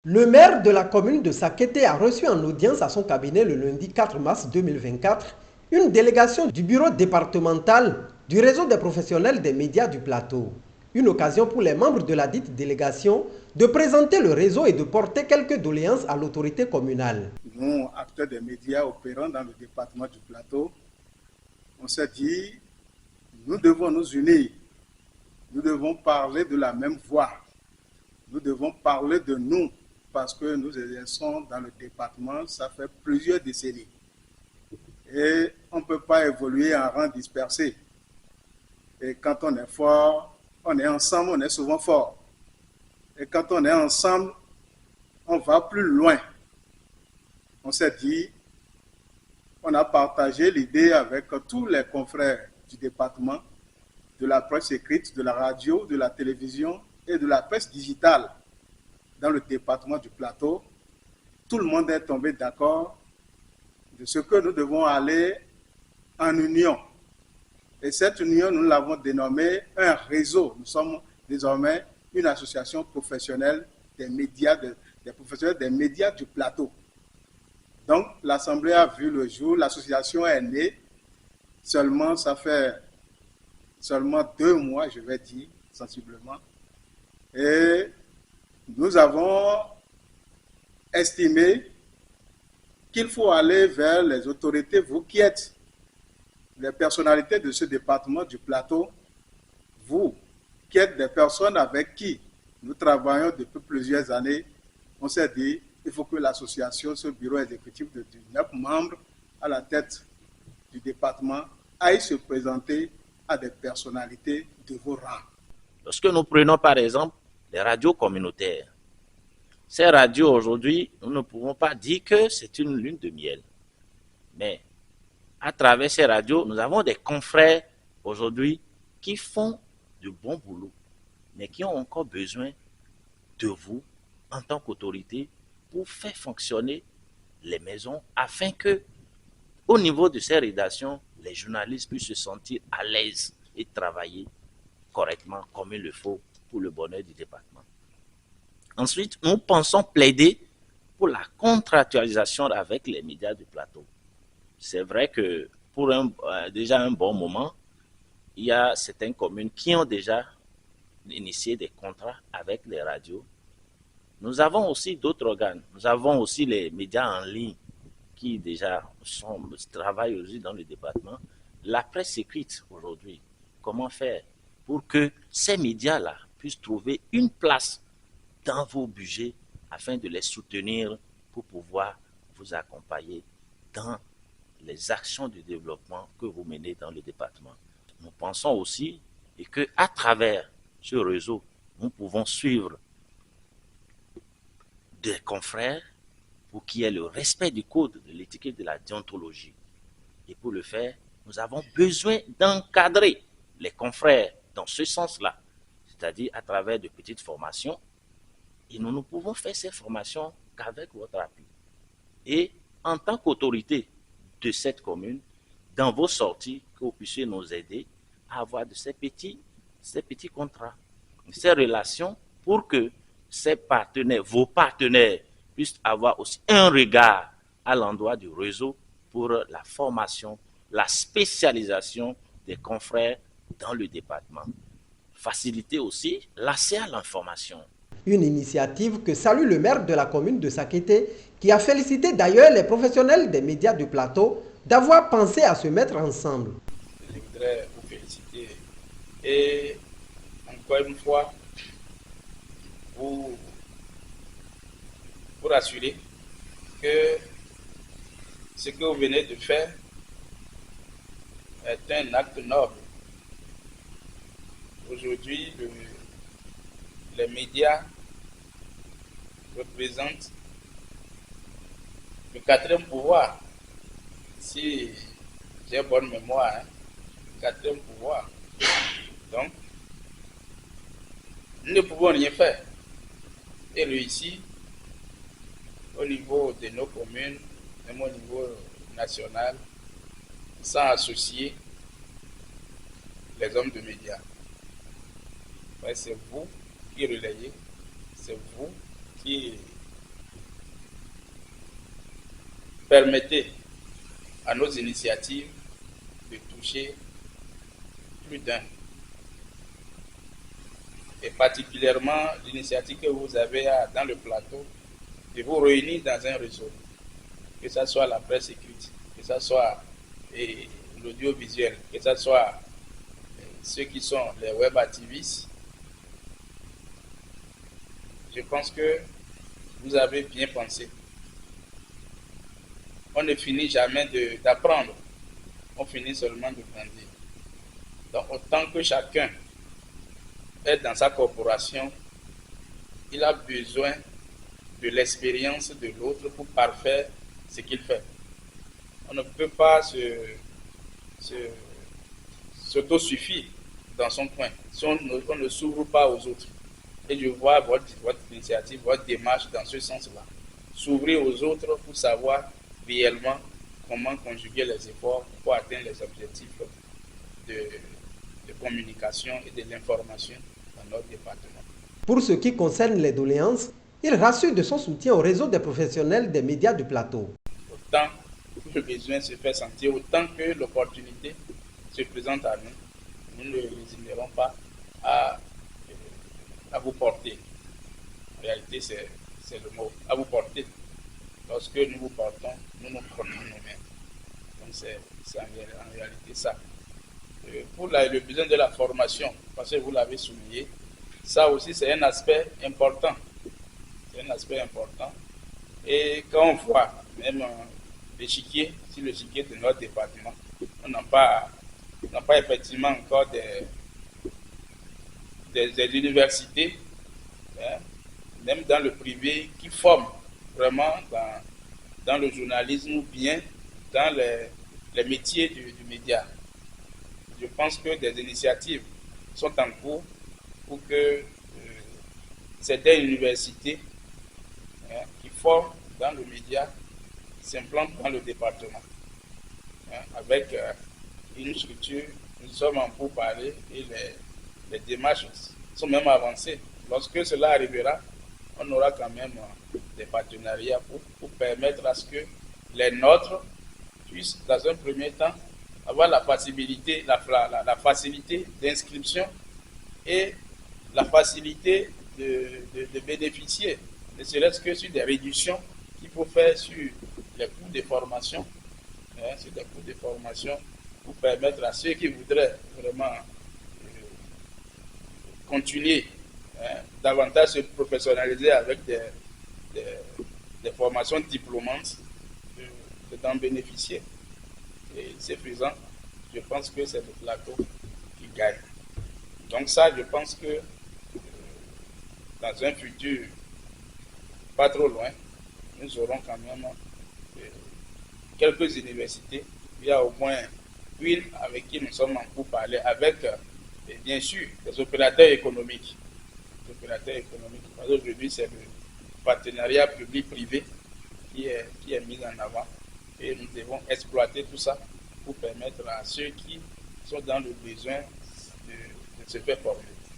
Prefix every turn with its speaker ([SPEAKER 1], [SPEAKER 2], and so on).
[SPEAKER 1] Le maire de la commune de Sakété a reçu en audience à son cabinet le lundi 4 mars 2024 une délégation du bureau départemental du réseau des professionnels des médias du plateau. Une occasion pour les membres de la dite délégation de présenter le réseau et de porter quelques doléances à l'autorité communale.
[SPEAKER 2] Nous, acteurs des médias opérant dans le département du plateau, on s'est dit, nous devons nous unir, nous devons parler de la même voix, nous devons parler de nous, parce que nous exerçons dans le département, ça fait plusieurs décennies. Et on ne peut pas évoluer en rang dispersé. Et quand on est fort, on est ensemble, on est souvent fort. Et quand on est ensemble, on va plus loin. On s'est dit, on a partagé l'idée avec tous les confrères du département, de la presse écrite, de la radio, de la télévision et de la presse digitale dans le département du plateau. Tout le monde est tombé d'accord de ce que nous devons aller en union. Et cette union, nous l'avons dénommée un réseau. Nous sommes désormais une association professionnelle des médias, des professionnels des médias du plateau. Donc, l'Assemblée a vu le jour, l'association est née. Ça fait seulement 2 mois, je vais dire, sensiblement. Et nous avons estimé qu'il faut aller vers les autorités, vous qui êtes les personnalités de ce département du plateau, vous qui êtes des personnes avec qui nous travaillons depuis plusieurs années, on s'est dit, il faut que l'association, ce bureau exécutif de 19 membres à la tête du département, aille se présenter à des personnalités de vos rangs.
[SPEAKER 3] Lorsque nous prenons par exemple les radios communautaires, ces radios aujourd'hui, nous ne pouvons pas dire que c'est une lune de miel. Mais à travers ces radios, nous avons des confrères aujourd'hui qui font du bon boulot, mais qui ont encore besoin de vous en tant qu'autorité pour faire fonctionner les maisons afin que, au niveau de ces rédactions, les journalistes puissent se sentir à l'aise et travailler correctement comme il le faut pour le bonheur du département. Ensuite, nous pensons plaider pour la contractualisation avec les médias du plateau. C'est vrai que pour déjà un bon moment, il y a certaines communes qui ont déjà initié des contrats avec les radios. Nous avons aussi d'autres organes. Nous avons aussi les médias en ligne qui déjà travaillent aussi dans le département. La presse écrite aujourd'hui, comment faire pour que ces médias-là puissent trouver une place dans vos budgets afin de les soutenir pour pouvoir vous accompagner dans les actions de développement que vous menez dans le département. Nous pensons aussi et qu'à travers ce réseau, nous pouvons suivre des confrères pour qu'il y ait le respect du code de l'étiquette de la déontologie. Et pour le faire, nous avons besoin d'encadrer les confrères dans ce sens-là, c'est-à-dire à travers de petites formations. Et nous ne pouvons faire ces formations qu'avec votre appui. Et en tant qu'autorité de cette commune, dans vos sorties, que vous puissiez nous aider à avoir de ces petits contrats, ces relations, pour que ces partenaires, vos partenaires, puissent avoir aussi un regard à l'endroit du réseau pour la formation, la spécialisation des confrères dans le département. Faciliter aussi l'accès à l'information.
[SPEAKER 1] Une initiative que salue le maire de la commune de Sakété, qui a félicité d'ailleurs les professionnels des médias du plateau d'avoir pensé à se mettre ensemble.
[SPEAKER 4] Je voudrais vous féliciter et encore une fois vous rassurer que ce que vous venez de faire est un acte noble. Aujourd'hui, les médias représentent le 4e pouvoir, si j'ai bonne mémoire, le 4e pouvoir. Donc, nous ne pouvons rien faire et réussir au niveau de nos communes, même au niveau national, sans associer les hommes de médias. Ouais, c'est vous qui relayez, c'est vous qui permettez à nos initiatives de toucher plus d'un. Et particulièrement l'initiative que vous avez dans le plateau de vous réunir dans un réseau, que ce soit la presse écrite, que ce soit l'audiovisuel, que ce soit ceux qui sont les web activistes. Je pense que vous avez bien pensé. On ne finit jamais d'apprendre, on finit seulement de grandir. Donc autant que chacun est dans sa corporation, il a besoin de l'expérience de l'autre pour parfaire ce qu'il fait. On ne peut pas s'autosuffire dans son coin si on ne s'ouvre pas aux autres. Et je vois votre initiative, votre démarche dans ce sens-là. S'ouvrir aux autres pour savoir réellement comment conjuguer les efforts pour atteindre les objectifs de communication et de l'information dans notre département.
[SPEAKER 1] Pour ce qui concerne les doléances, il rassure de son soutien au réseau des professionnels des médias du plateau.
[SPEAKER 4] Autant que le besoin se fait sentir, autant que l'opportunité se présente à nous, nous ne résignerons pas à vous porter. En réalité, c'est le mot, à vous porter. Lorsque nous vous portons, nous nous portons nous-mêmes. Donc c'est en réalité ça. Pour le besoin de la formation, parce que vous l'avez souligné, ça aussi c'est un aspect important. C'est un aspect important. Et quand on voit même l'échiquier, sur l'échiquier de notre département, on n'a pas effectivement encore des universités, hein, même dans le privé, qui forment vraiment dans le journalisme ou bien dans les métiers du média. Je pense que des initiatives sont en cours pour que certaines universités qui forment dans le média s'implantent dans le département. Avec une structure, nous sommes en pourparlers et les démarches sont même avancées. Lorsque cela arrivera, on aura quand même des partenariats pour permettre à ce que les nôtres puissent, dans un premier temps, avoir la facilité d'inscription et la facilité de bénéficier, ne serait-ce que sur des réductions qu'il faut faire sur les coûts de formation, pour permettre à ceux qui voudraient vraiment continuer davantage se professionnaliser avec des formations diplômantes, d'en bénéficier. Et c'est faisant, je pense que c'est le plateau qui gagne. Donc ça, je pense que dans un futur pas trop loin, nous aurons quand même quelques universités. Il y a au moins une avec qui nous sommes en pourparlers, avec bien sûr des opérateurs économiques. Parce qu'aujourd'hui, c'est le partenariat public-privé qui est mis en avant. Et nous devons exploiter tout ça pour permettre à ceux qui sont dans le besoin de se faire former.